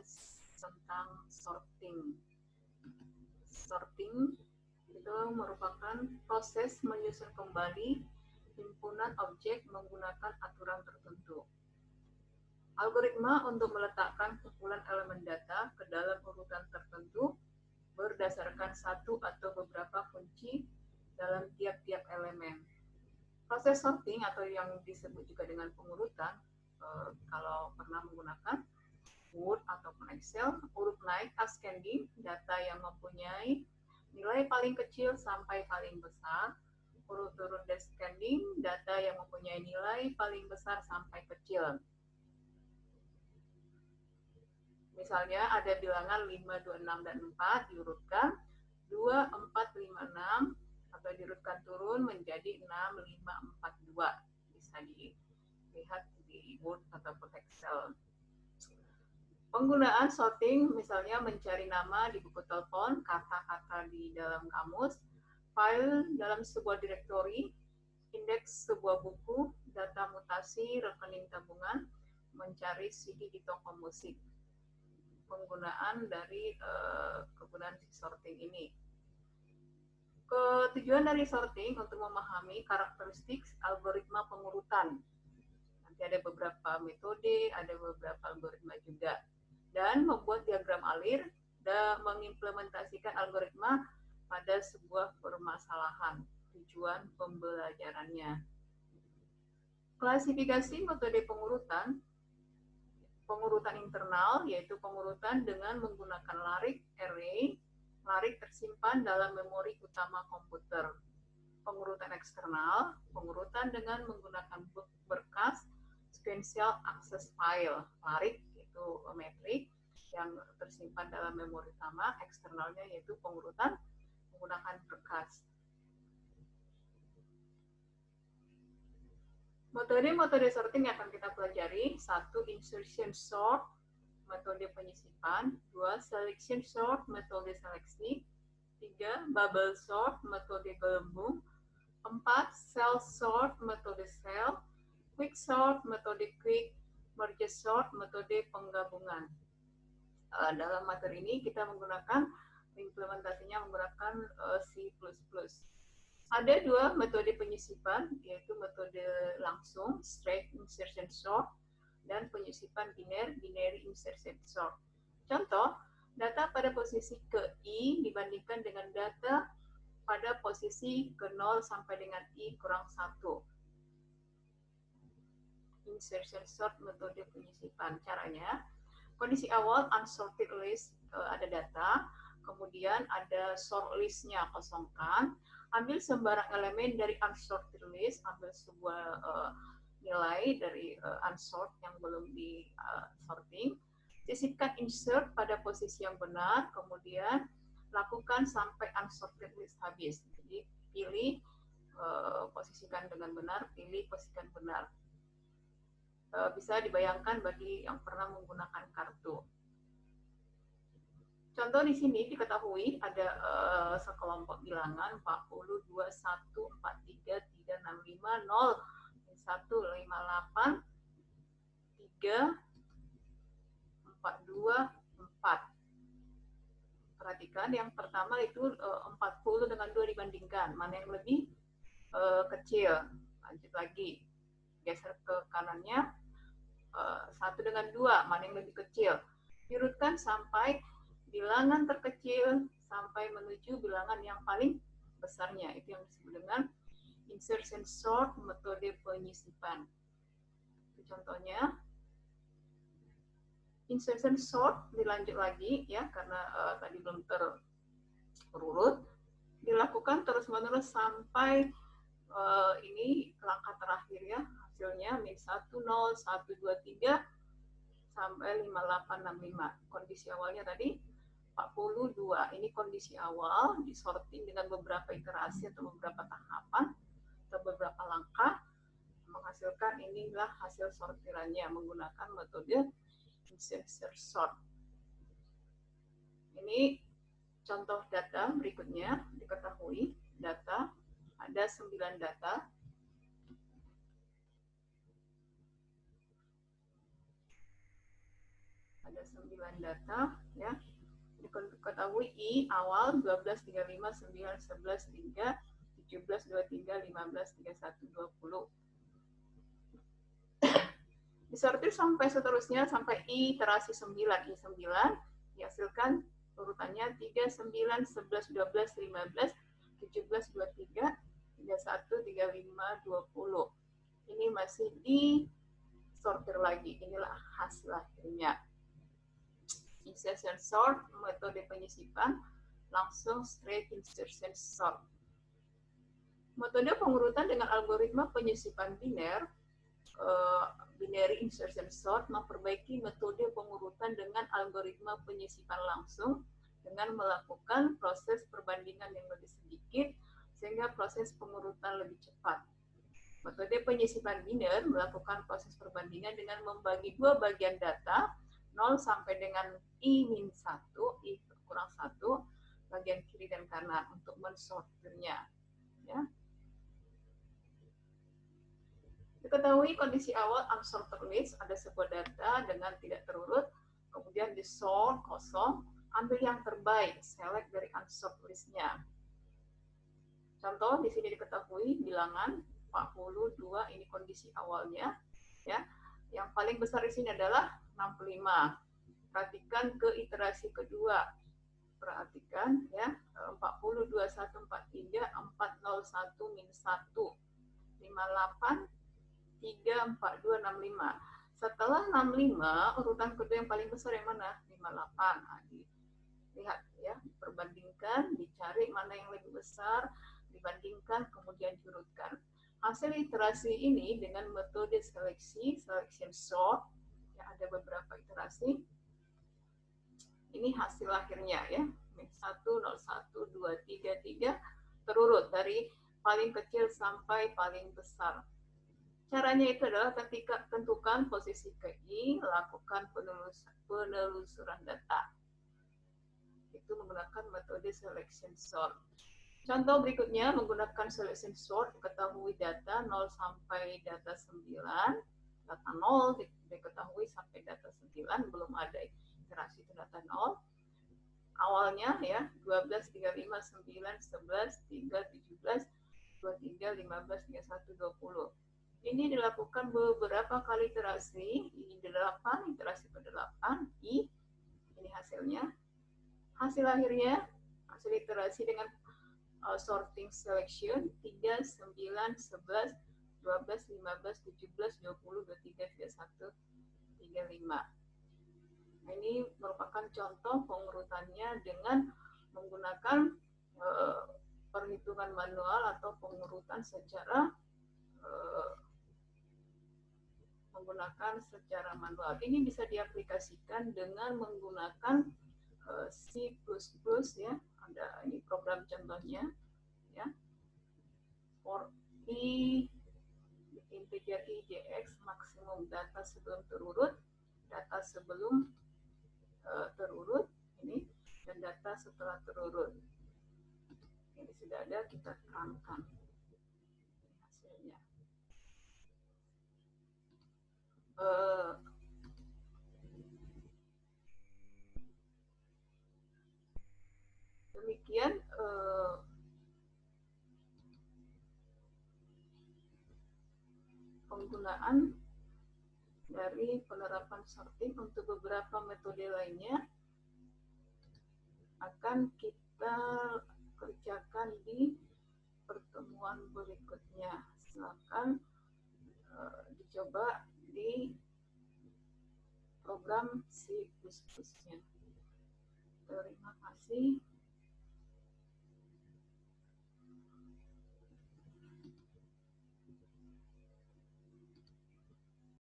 membahas tentang sorting. Sorting itu merupakan proses menyusun kembali himpunan objek menggunakan aturan tertentu. Algoritma untuk meletakkan kumpulan elemen data ke dalam urutan tertentu berdasarkan satu atau beberapa kunci dalam tiap-tiap elemen. Proses sorting atau yang disebut juga dengan pengurutan, kalau pernah menggunakan Word ataupun Excel, urut naik ascending, data yang mempunyai nilai paling kecil sampai paling besar, urut turun descending, data yang mempunyai nilai paling besar sampai kecil. Misalnya ada bilangan 5, 2, 6, dan 4 diurutkan 2, 4, 5, 6 atau diurutkan turun menjadi 6, 5, 4, 2. Bisa dilihat di Word ataupun Excel. Penggunaan sorting misalnya mencari nama di buku telepon, kata-kata di dalam kamus, file dalam sebuah direktori, indeks sebuah buku, data mutasi, rekening tabungan, mencari CD di toko musik. Penggunaan dari kegunaan sorting ini. Tujuan dari sorting untuk memahami karakteristik algoritma pengurutan. Nanti ada beberapa metode, ada beberapa algoritma juga. Dan membuat diagram alir dan mengimplementasikan algoritma pada sebuah permasalahan. Tujuan pembelajarannya. Klasifikasi metode pengurutan. Pengurutan internal yaitu pengurutan dengan menggunakan larik array. Larik tersimpan dalam memori utama komputer. Pengurutan eksternal, pengurutan dengan menggunakan berkas sequential access file. Larik itu metrik yang tersimpan dalam memori utama, eksternalnya yaitu pengurutan menggunakan berkas. Metode-metode sorting yang akan kita pelajari, 1. Insertion sort, metode penyisipan, 2. Selection sort, metode seleksi, 3. Bubble sort, metode gelembung, 4. Cell sort, metode cell, quick sort, metode quick, merge sort, metode penggabungan. Dalam materi ini kita menggunakan implementasinya menggunakan C++. Ada 2 metode penyisipan, yaitu metode langsung, straight insertion sort, dan penyisipan binary insertion sort. Contoh, data pada posisi ke I dibandingkan dengan data pada posisi ke 0 sampai dengan I kurang 1. Insertion sort metode penyisipan. Caranya, kondisi awal unsorted list, ada data, kemudian ada sort listnya, kosongkan, ambil sembarang elemen dari unsorted list, ambil sebuah nilai dari unsort yang belum di sorting, sisipkan insert pada posisi yang benar, kemudian lakukan sampai unsorted list habis. Jadi pilih, posisikan dengan benar, pilih, posisikan benar. Bisa dibayangkan bagi yang pernah menggunakan kartu. Contoh di sini diketahui ada sekelompok bilangan 40, 21, 43, 365, 0, 158, 3, 42, 4. Perhatikan yang pertama itu 40 dengan 2 dibandingkan. Mana yang lebih kecil? Lanjut lagi. Geser ke kanannya. 1 dengan 2. Mana yang lebih kecil? Diurutkan sampai bilangan terkecil sampai menuju bilangan yang paling besarnya. Itu yang disebut dengan insertion sort metode penyisipan. Itu contohnya. Insertion sort dilanjut lagi ya karena tadi belum terurut. Dilakukan terus-menerus sampai ini langkah terakhir ya. Hasilnya min 1, 0, 1, 2, 3 sampai 5865. Kondisi awalnya tadi 42. Ini kondisi awal disorting dengan beberapa iterasi atau beberapa tahapan atau beberapa langkah menghasilkan inilah hasil sortirannya menggunakan metode insertion sort. Ini contoh data berikutnya. Diketahui data ada 9 data. ada 9 data ya. Diketahui I awal 12, 35, 9, 11, 3, 17, 23, 15, 31, 20. Disortir sampai seterusnya sampai iterasi 9. I9 dihasilkan urutannya 3, 9, 11, 12, 15, 17, 23, 31, 35, 20. Ini masih disortir lagi. Inilah hasil akhirnya. Insertion sort, metode penyisipan, langsung straight insertion sort. Metode pengurutan dengan algoritma penyisipan biner, binary insertion sort, memperbaiki metode pengurutan dengan algoritma penyisipan langsung dengan melakukan proses perbandingan yang lebih sedikit sehingga proses pengurutan lebih cepat. Metode penyisipan biner melakukan proses perbandingan dengan membagi dua bagian data 0 sampai dengan I-1, I kurang 1, bagian kiri dan kanan untuk mensortirnya. Ya. Diketahui kondisi awal unsorted list, ada sebuah data dengan tidak terurut, kemudian di sort kosong, ambil yang terbaik, select dari unsorted list-nya. Contoh di sini diketahui bilangan 42, ini kondisi awalnya, ya. Yang paling besar di sini adalah 65. Perhatikan ke iterasi kedua. Perhatikan ya, 40, 21, 43, 401, minus 1, 58, 3, 42, 65. Setelah 65, urutan kedua yang paling besar yang mana? 58. Nah, lihat ya, perbandingkan, dicari mana yang lebih besar, dibandingkan, kemudian diurutkan. Hasil iterasi ini dengan metode seleksi, selection sort, ya ada beberapa iterasi. Ini hasil akhirnya ya, 1, 01, 2, 3, 3, terurut dari paling kecil sampai paling besar. Caranya itu adalah ketika tentukan posisi KI, lakukan penelusuran data. Itu menggunakan metode selection sort. Contoh berikutnya menggunakan selection sort, diketahui data 0 sampai data 9, data 0 diketahui sampai data 9, belum ada iterasi itu data 0. Awalnya ya 12, 35, 9, 11, 3, 17, 23, 15, 31, 20. Ini dilakukan beberapa kali iterasi, I8, iterasi ke-8, I, ini hasilnya. Hasil akhirnya, hasil iterasi dengan sorting selection 3, 9, 11, 12, 15, 17, 20, 23, 31, 35. Nah, ini merupakan contoh pengurutannya dengan menggunakan perhitungan manual atau pengurutan secara menggunakan secara manual. Ini bisa diaplikasikan dengan menggunakan C++ ya. Ada ini program contohnya ya. For I integer IJX maksimum data sebelum terurut, data sebelum terurut ini, dan data setelah terurut. Ini sudah ada, kita terangkan hasilnya. Demikian penggunaan dari penerapan sorting. Untuk beberapa metode lainnya akan kita kerjakan di pertemuan berikutnya. Silakan dicoba di program C++-nya. Terima kasih.